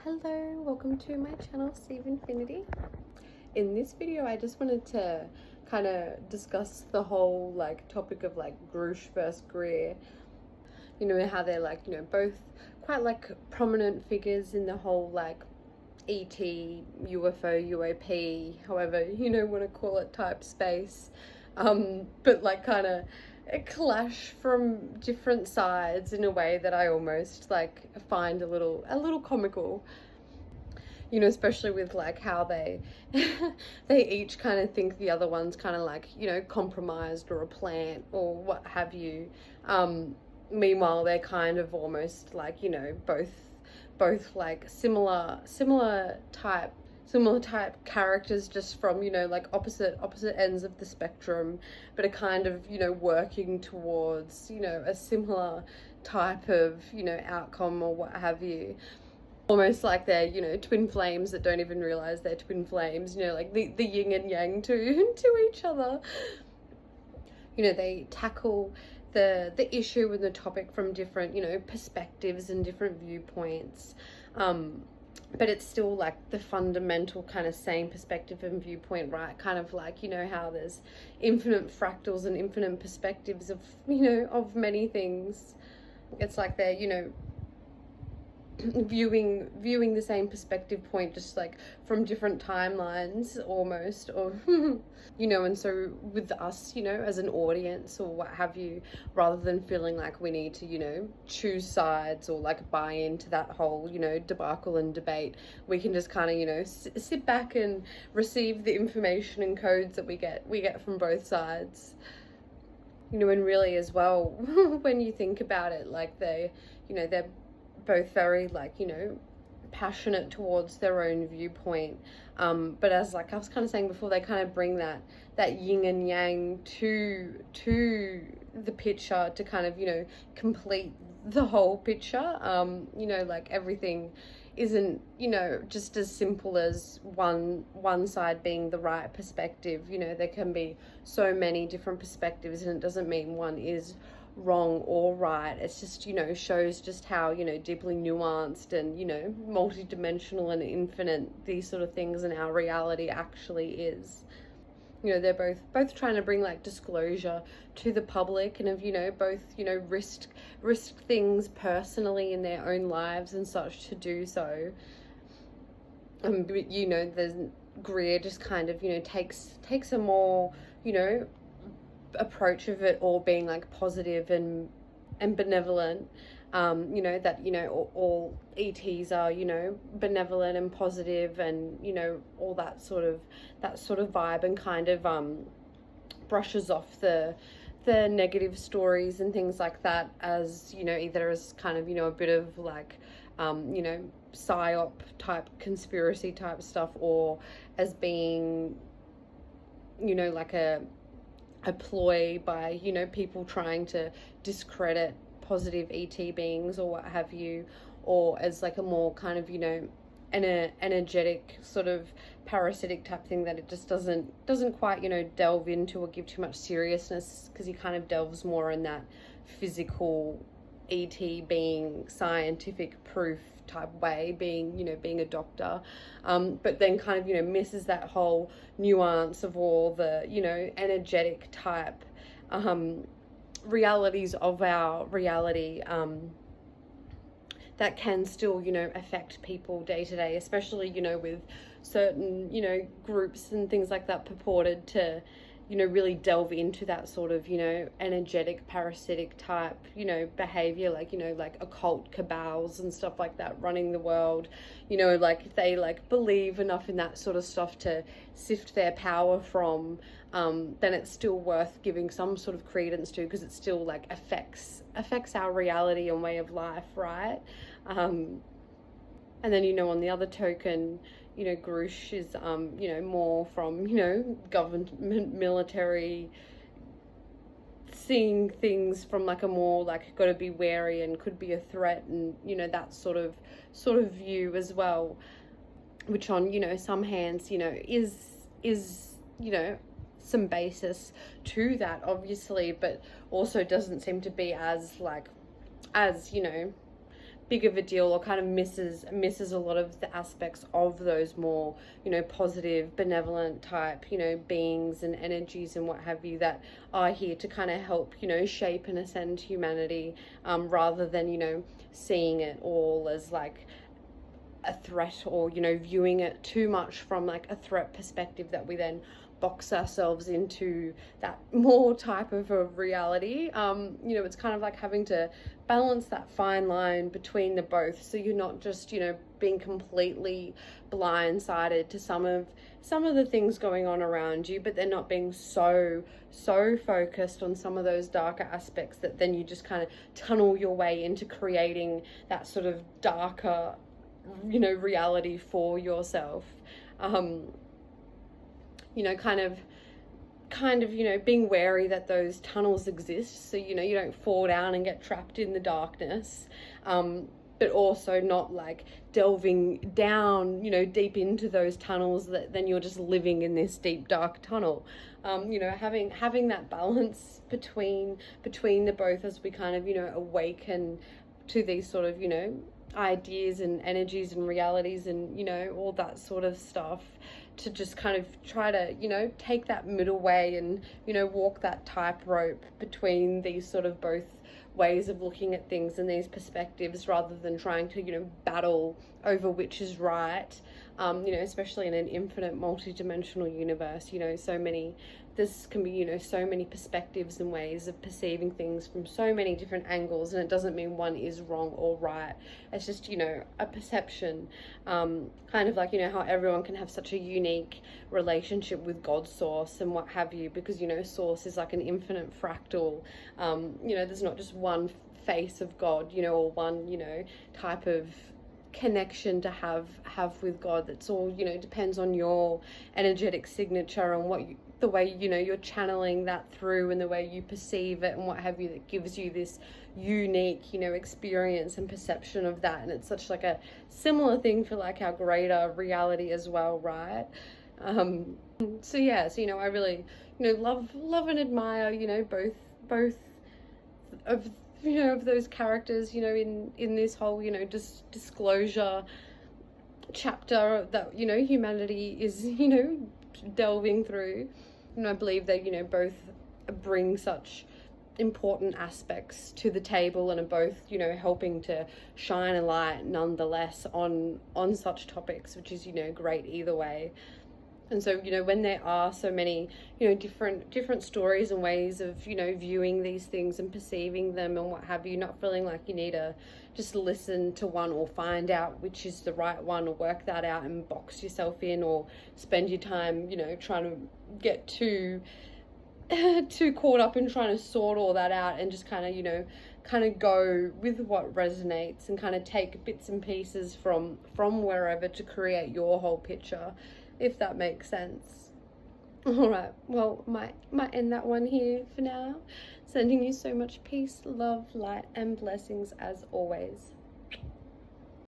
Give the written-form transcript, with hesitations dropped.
Hello, welcome to my channel, Steve Infinity. In this video, I just wanted to kind of discuss the whole topic of Grusch versus Greer. You know, how they're both quite prominent figures in the whole ET, UFO, UAP, however want to call it, type space. But kind of clash from different sides in a way that I almost find a little comical. You know, especially with how they they each kind of think the other one's kind of compromised or a plant or what have you. Meanwhile, they're kind of almost both similar type characters, just from opposite ends of the spectrum, but are kind of working towards a similar type of outcome or what have you. Almost like they're twin flames that don't even realize they're twin flames, the yin and yang to each other. They tackle the issue and the topic from different perspectives and different viewpoints, but it's still the fundamental kind of same perspective and viewpoint, right? Kind of how there's infinite fractals and infinite perspectives of of many things. It's like they're viewing the same perspective point, just from different timelines almost, or and so with us as an audience or what have you, rather than feeling like we need to choose sides or buy into that whole debacle and debate, we can just kind of sit back and receive the information and codes that we get from both sides. And really as well, when you think about it, they're both very passionate towards their own viewpoint, but as I was kind of saying before, they kind of bring that yin and yang to the picture to kind of complete the whole picture. Everything isn't just as simple as one side being the right perspective. There can be so many different perspectives, and it doesn't mean one is wrong or right. It's just shows just how deeply nuanced and multidimensional and infinite these sort of things and our reality actually is. They're both trying to bring disclosure to the public, and have both risk things personally in their own lives and such to do so. But there's Greer just kind of takes a more approach of it all being positive and benevolent. That all ETs are benevolent and positive, and all that sort of vibe, and kind of brushes off the negative stories and things like that as either as kind of a bit of psyop type conspiracy type stuff, or as being a ploy by people trying to discredit positive ET beings or what have you, or as a more kind of energetic sort of parasitic type thing that it just doesn't quite delve into or give too much seriousness, because he kind of delves more in that physical ET being scientific proof type way, being a doctor, but then kind of misses that whole nuance of all the energetic type realities of our reality, that can still affect people day to day, especially with certain groups and things like that purported to really delve into that sort of energetic parasitic type behavior, like occult cabals and stuff like that running the world. If they believe enough in that sort of stuff to sift their power from, then it's still worth giving some sort of credence to, because it still affects our reality and way of life, right? And then, on the other token, Grusch is, more from, government, military, seeing things from a more got to be wary and could be a threat, and, that sort of view as well, which on, some hands, is some basis to that, obviously, but also doesn't seem to be as big of a deal, or kind of misses a lot of the aspects of those more, you know, positive, benevolent type, you know, beings and energies and what have you, that are here to kind of help, you know, shape and ascend humanity, rather than, you know, seeing it all as like a threat, or, you know, viewing it too much from like a threat perspective, that we then box ourselves into that more type of a reality. You know, it's kind of like having to balance that fine line between the both, so you're not just, you know, being completely blindsided to some of the things going on around you, but they're not being so focused on some of those darker aspects that then you just kind of tunnel your way into creating that sort of darker, you know, reality for yourself. You know, kind of, you know, being wary that those tunnels exist, so, you know, you don't fall down and get trapped in the darkness, but also not like delving down, you know, deep into those tunnels, that then you're just living in this deep dark tunnel. You know, having that balance between the both, as we kind of, you know, awaken to these sort of, you know, ideas and energies and realities and, you know, all that sort of stuff, to just kind of try to, you know, take that middle way and, you know, walk that tightrope between these sort of both ways of looking at things and these perspectives, rather than trying to, you know, battle over which is right. You know, especially in an infinite multi-dimensional universe, you know, this can be, you know, so many perspectives and ways of perceiving things from so many different angles, and it doesn't mean one is wrong or right. It's just, you know, a perception. Kind of like, you know, how everyone can have such a unique relationship with God's source and what have you, because, you know, source is like an infinite fractal. You know, there's not just one face of God, you know, or one, you know, type of connection to have with God. That's all, you know, depends on your energetic signature and the way, you know, you're channeling that through, and the way you perceive it and what have you, that gives you this unique, you know, experience and perception of that. And it's such like a similar thing for like our greater reality as well, right? So yeah, so, you know, I really, you know, love and admire, you know, both of, you know, of those characters, you know, in this whole, you know, disclosure chapter that, you know, humanity is, you know, delving through. And I believe that, you know, both bring such important aspects to the table, and are both, you know, helping to shine a light nonetheless on such topics, which is, you know, great either way. And so, you know, when there are so many, you know, different stories and ways of, you know, viewing these things and perceiving them and what have you, not feeling like you need to just listen to one or find out which is the right one, or work that out and box yourself in, or spend your time, you know, trying to get too caught up in trying to sort all that out, and just kind of, you know, kind of go with what resonates, and kind of take bits and pieces from wherever to create your whole picture, if that makes sense. All right, well, might end that one here for now. Sending you so much peace, love, light, and blessings as always.